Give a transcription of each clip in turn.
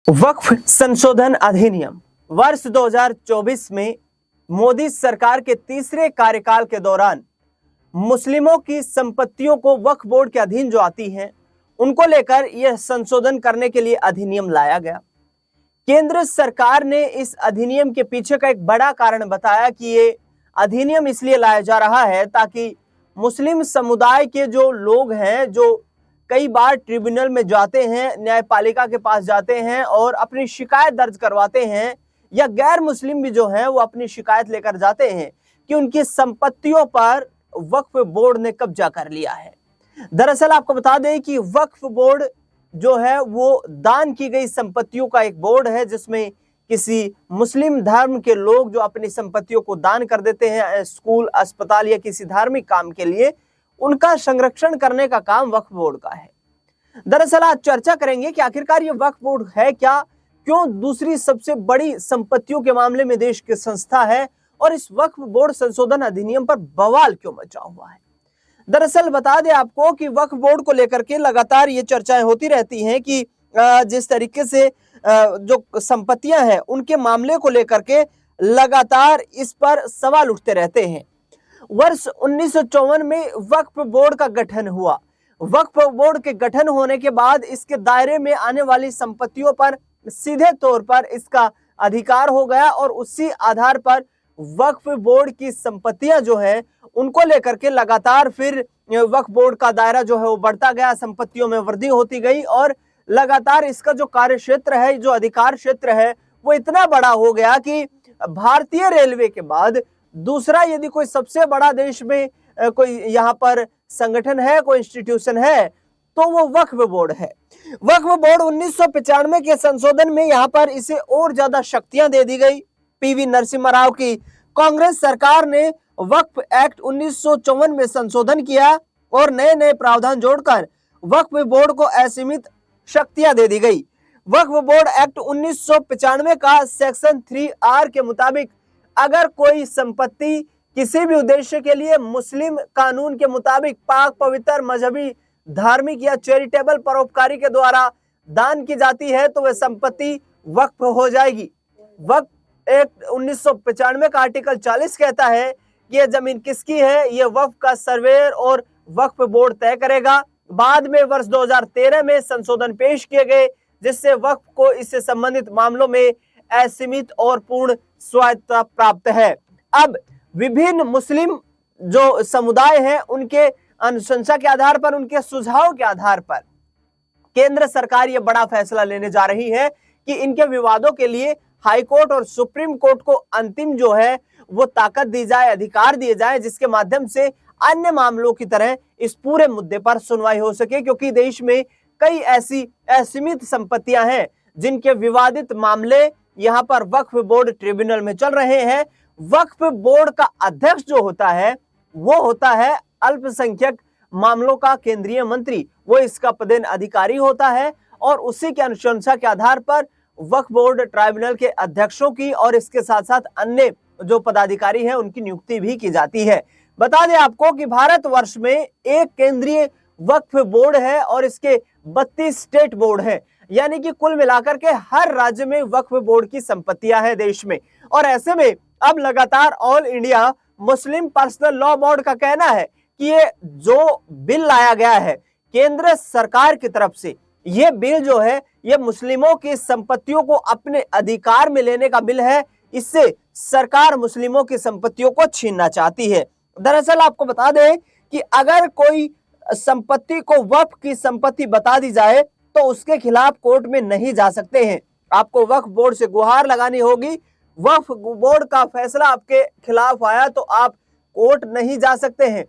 वक्फ संशोधन अधिनियम वर्ष 2024 में मोदी सरकार के तीसरे कार्यकाल के दौरान मुस्लिमों की संपत्तियों को वक्फ बोर्ड के अधीन जो आती हैं उनको लेकर यह संशोधन करने के लिए अधिनियम लाया गया। केंद्र सरकार ने इस अधिनियम के पीछे का एक बड़ा कारण बताया कि ये अधिनियम इसलिए लाया जा रहा है ताकि मुस्लिम समुदाय के जो लोग हैं, जो कई बार ट्रिब्यूनल में जाते हैं, न्यायपालिका के पास जाते हैं और अपनी शिकायत दर्ज करवाते हैं, या गैर मुस्लिम भी जो हैं वो अपनी शिकायत लेकर जाते हैं कि उनकी संपत्तियों पर वक्फ बोर्ड ने कब्जा कर लिया है। दरअसल आपको बता दें कि वक्फ बोर्ड जो है वो दान की गई संपत्तियों का एक बोर्ड है, जिसमें किसी मुस्लिम धर्म के लोग जो अपनी संपत्तियों को दान कर देते हैं स्कूल, अस्पताल या किसी धार्मिक काम के लिए, उनका संरक्षण करने का काम वक्फ बोर्ड का है। दरअसल आज चर्चा करेंगे कि आखिरकार ये वक्फ बोर्ड है क्या, क्यों दूसरी सबसे बड़ी संपत्तियों के मामले में देश की संस्था है, और इस वक्फ बोर्ड संशोधन अधिनियम पर बवाल क्यों मचा हुआ है। दरअसल बता दें आपको कि वक्फ बोर्ड को लेकर के लगातार ये चर्चाएं होती रहती हैं कि जिस तरीके से जो संपत्तियां हैं उनके मामले को लेकर के लगातार इस पर सवाल उठते रहते हैं। वर्ष 1954 में वक्फ बोर्ड का गठन हुआ। वक्फ बोर्ड के गठन होने के बाद इसके दायरे में आने वाली संपत्तियों पर सीधे तौर पर इसका अधिकार हो गया और उसी आधार पर वक्फ बोर्ड की संपत्तियां जो है उनको लेकर के लगातार फिर वक्फ बोर्ड का दायरा जो है वो बढ़ता गया, संपत्तियों में वृद्धि होती गई और लगातार इसका जो कार्य क्षेत्र है, जो अधिकार क्षेत्र है, वो इतना बड़ा हो गया कि भारतीय रेलवे के बाद दूसरा यदि कोई सबसे बड़ा देश में कोई यहाँ पर संगठन है, कोई इंस्टीट्यूशन है, तो वो वक्फ बोर्ड है। वक्फ बोर्ड 1995 के संशोधन में यहाँ पर इसे और ज्यादा शक्तियां दे दी गई। पीवी नरसिम्हा राव की कांग्रेस सरकार ने वक्फ एक्ट 1954 में संशोधन किया और नए नए प्रावधान जोड़कर वक्फ बोर्ड को असीमित शक्तियां दे दी गई। वक्फ बोर्ड एक्ट 1995 का सेक्शन 3R के मुताबिक अगर कोई संपत्ति किसी भी उद्देश्य के लिए मुस्लिम कानून के मुताबिक पाक पवित्र मजहबी धार्मिक या चैरिटेबल परोपकारी के द्वारा दान की जाती है तो वह संपत्ति वक्फ हो जाएगी। वक्फ एक्ट 1995 का आर्टिकल 40 कहता है कि यह जमीन किसकी है, यह वक्फ का सर्वेयर और वक्फ बोर्ड तय करेगा। बाद में वर्ष 2013 में संशोधन पेश किए गए जिससे वक्फ को इससे संबंधित मामलों में असीमित और पूर्ण स्वायत्तता प्राप्त है। अब विभिन्न मुस्लिम जो समुदाय हैं उनके अनुशंसा के आधार पर, उनके सुझाव के आधार पर केंद्र सरकार यह बड़ा फैसला लेने जा रही है कि इनके विवादों के लिए हाई कोर्ट और सुप्रीम कोर्ट को अंतिम जो है वो ताकत दी जाए, अधिकार दिए जाए, जिसके माध्यम से अन्य मामलों की तरह इस पूरे मुद्दे पर सुनवाई हो सके, क्योंकि देश में कई ऐसी असीमित संपत्तियां हैं जिनके विवादित मामले यहाँ पर वक्फ बोर्ड ट्रिब्यूनल में चल रहे हैं। वक्फ बोर्ड का अध्यक्ष जो होता है वो होता है अल्पसंख्यक मामलों का केंद्रीय मंत्री, वो इसका पदेन अधिकारी होता है और उसी के अनुशंसा के आधार पर वक्फ बोर्ड ट्राइब्यूनल के अध्यक्षों की और इसके साथ साथ अन्य जो पदाधिकारी हैं उनकी नियुक्ति भी की जाती है। बता दें आपको कि भारतवर्ष में एक केंद्रीय वक्फ बोर्ड है और इसके 32 स्टेट बोर्ड है, यानी कि कुल मिलाकर के हर राज्य में वक्फ बोर्ड की संपत्तियां हैं देश में। और ऐसे में अब लगातार all India Muslim personal law board का कहना है कि ये जो बिल लाया गया है केंद्र सरकार की तरफ से, ये बिल जो है ये मुस्लिमों की संपत्तियों को अपने अधिकार में लेने का बिल है। इससे सरकार मुस्लिमों की संपत्तियों को छीनना चाहती है। दरअसल आपको बता दें कि अगर कोई संपत्ति को वक्फ की संपत्ति बता दी जाए तो उसके खिलाफ कोर्ट में नहीं जा सकते हैं। आपको वक्फ बोर्ड से गुहार लगानी होगी। वक्फ बोर्ड का फैसला आपके खिलाफ आया तो आप कोर्ट नहीं जा सकते हैं।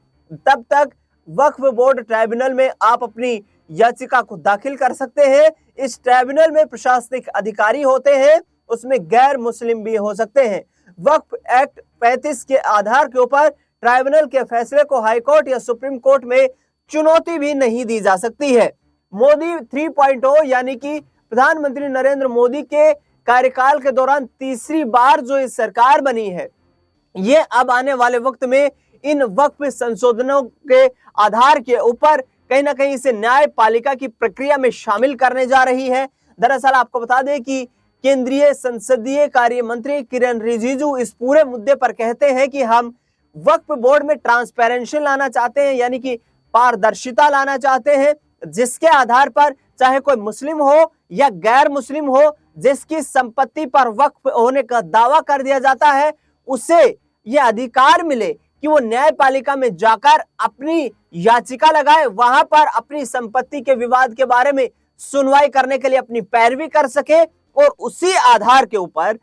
तब तक वक्फ बोर्ड ट्राइब्यूनल में आप अपनी याचिका को दाखिल कर सकते हैं। इस ट्राइब्यूनल में प्रशासनिक अधिकारी होते हैं, उसमें गैर मुस्लिम भी हो सकते हैं। वक्फ एक्ट 35 के आधार के ऊपर ट्राइब्यूनल के फैसले को हाई कोर्ट या सुप्रीम कोर्ट में चुनौती भी नहीं दी जा सकती है। मोदी 3.0 यानी कि प्रधानमंत्री नरेंद्र मोदी के कार्यकाल के दौरान तीसरी बार जो इस सरकार बनी है, ये अब आने वाले वक्त में इन वक्फ संशोधनों के आधार के ऊपर कहीं ना कहीं इसे न्यायपालिका की प्रक्रिया में शामिल करने जा रही है। दरअसल आपको बता दें कि केंद्रीय संसदीय कार्य मंत्री किरेन रिजिजू इस पूरे मुद्दे पर कहते हैं कि हम वक्फ बोर्ड में ट्रांसपेरेंसी लाना चाहते हैं, यानी कि पारदर्शिता लाना चाहते हैं, जिसके आधार पर चाहे कोई मुस्लिम हो या गैर मुस्लिम हो, जिसकी संपत्ति पर वक्फ होने का दावा कर दिया जाता है, उसे यह अधिकार मिले कि वो न्यायपालिका में जाकर अपनी याचिका लगाए, वहां पर अपनी संपत्ति के विवाद के बारे में सुनवाई करने के लिए अपनी पैरवी कर सके और उसी आधार के ऊपर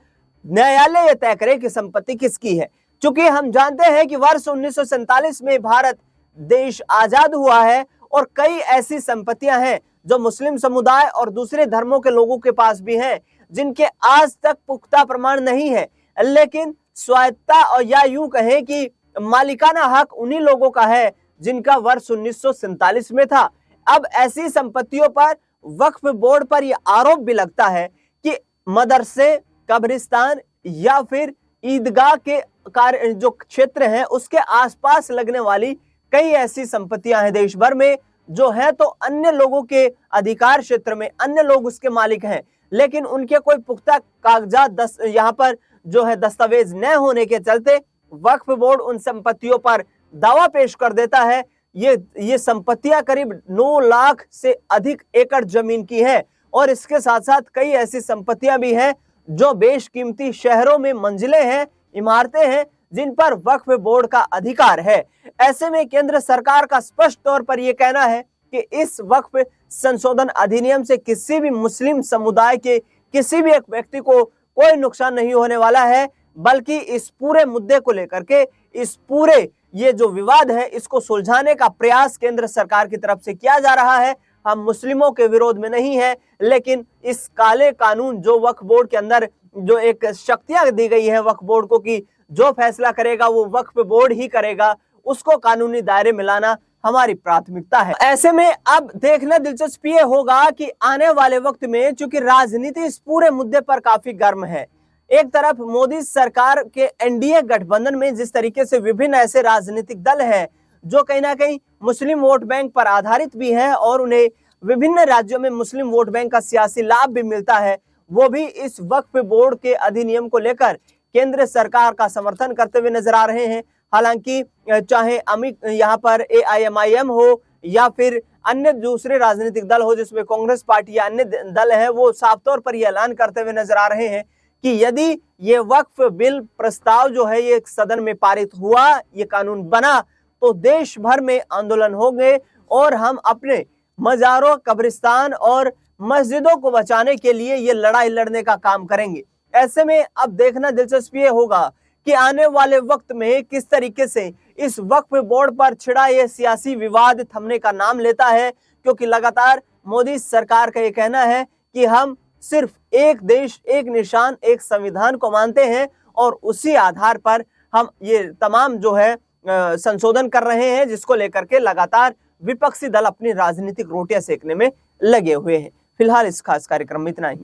न्यायालय यह तय करे कि संपत्ति किसकी है। क्योंकि हम जानते हैं कि वर्ष 1947 में भारत देश आजाद हुआ है और कई ऐसी संपत्तियां हैं जो मुस्लिम समुदाय और दूसरे धर्मों के लोगों के पास भी हैं, जिनके आज तक पुख्ता प्रमाण नहीं है, लेकिन स्वायत्ता और या यूं कहें कि मालिकाना हक उन्हीं लोगों का है जिनका वर्ष 1947 में था। अब ऐसी संपत्तियों पर वक्फ बोर्ड पर यह आरोप भी लगता है कि मदरसे, कब्रिस्तान या फिर ईदगाह के कार्य जो क्षेत्र हैं उसके आसपास लगने वाली कई ऐसी संपत्तियां हैं देश भर में जो है तो अन्य लोगों के अधिकार क्षेत्र में, अन्य लोग उसके मालिक हैं, लेकिन उनके कोई पुख्ता कागजात यहाँ पर जो है दस्तावेज न होने के चलते वक्फ बोर्ड उन संपत्तियों पर दावा पेश कर देता है। ये संपत्तियां करीब 9 लाख से अधिक एकड़ जमीन की है और इसके साथ साथ कई ऐसी संपत्तियां भी हैं जो बेशकीमती शहरों में मंजिलें हैं, इमारतें हैं, जिन पर वक्फ बोर्ड का अधिकार है। ऐसे में केंद्र सरकार का स्पष्ट तौर पर यह कहना है कि इस वक्फ संशोधन अधिनियम से किसी भी मुस्लिम समुदाय के किसी भी एक व्यक्ति को कोई नुकसान नहीं होने वाला है, बल्कि इस पूरे मुद्दे को लेकर के इस पूरे ये जो विवाद है इसको सुलझाने का प्रयास केंद्र सरकार की तरफ से किया जा रहा है। हम मुस्लिमों के विरोध में नहीं है, लेकिन इस काले कानून जो वक्फ बोर्ड के अंदर जो एक शक्तियां दी गई है वक्फ बोर्ड को कि जो फैसला करेगा वो वक्फ बोर्ड ही करेगा, उसको कानूनी दायरे में लाना हमारी प्राथमिकता है। ऐसे में अब देखना दिलचस्प ये होगा कि आने वाले वक्त में, चूंकि राजनीति इस पूरे मुद्दे पर काफी गर्म है, एक तरफ मोदी सरकार के एनडीए गठबंधन में जिस तरीके से विभिन्न ऐसे राजनीतिक दल हैं जो कहीं ना कहीं मुस्लिम वोट बैंक पर आधारित भी है और उन्हें विभिन्न राज्यों में मुस्लिम वोट बैंक का सियासी लाभ भी मिलता है, वो भी इस वक्फ बोर्ड के अधिनियम को लेकर केंद्र सरकार का समर्थन करते हुए नजर आ रहे हैं। हालांकि चाहे अमित यहाँ पर AIMIM हो या फिर अन्य दूसरे राजनीतिक दल हो जिसमें कांग्रेस पार्टी या अन्य दल है, वो साफ तौर पर यह ऐलान करते हुए नजर आ रहे हैं कि यदि ये वक्फ बिल प्रस्ताव जो है ये सदन में पारित हुआ, ये कानून बना, तो देश भर में आंदोलन होंगे और हम अपने मजारों, कब्रिस्तान और मस्जिदों को बचाने के लिए ये लड़ाई लड़ने का काम करेंगे। ऐसे में अब देखना दिलचस्प ये होगा कि आने वाले वक्त में किस तरीके से इस वक्फ बोर्ड पर छिड़ा ये सियासी विवाद थमने का नाम लेता है, क्योंकि लगातार मोदी सरकार का ये कहना है कि हम सिर्फ एक देश, एक निशान, एक संविधान को मानते हैं और उसी आधार पर हम ये तमाम जो है संशोधन कर रहे हैं, जिसको लेकर के लगातार विपक्षी दल अपनी राजनीतिक रोटियां सेकने में लगे हुए हैं। फिलहाल इस खास कार्यक्रम में इतना ही।